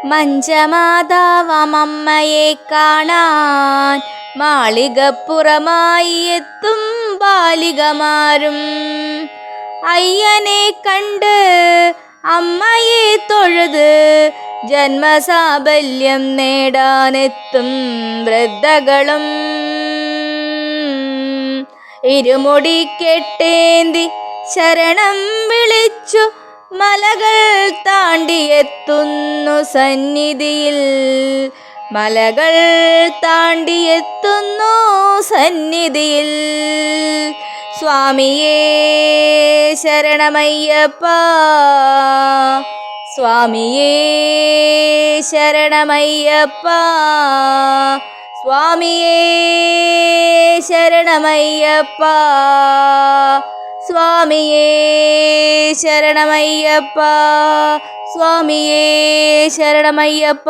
മഞ്ചമാതാവമ്മയെ കാണാൻ മാളികപ്പുറമായി എത്തും ബാലികമാരും. അയ്യനെ കണ്ട് അമ്മയെ തൊഴുത് ജന്മസാഫല്യം നേടാനെത്തും വൃദ്ധകളും. ഇരുമുടി കെട്ടേന്തി ശരണം വിളിച്ചു മലകൾ താണ്ടിയെത്തുന്നു സന്നിധിയിൽ. മലകൾ താണ്ടിയെത്തുന്നു സന്നിധിയിൽ. സ്വാമിയേ ശരണമയ്യപ്പ, സ്വാമിയേ ശരണമയ്യപ്പ, സ്വാമിയേ ശരണമയ്യപ്പ, സ്വാമിയേ ശരണമയ്യപ്പ, സ്വാമിയേ ശരണമയ്യപ്പ.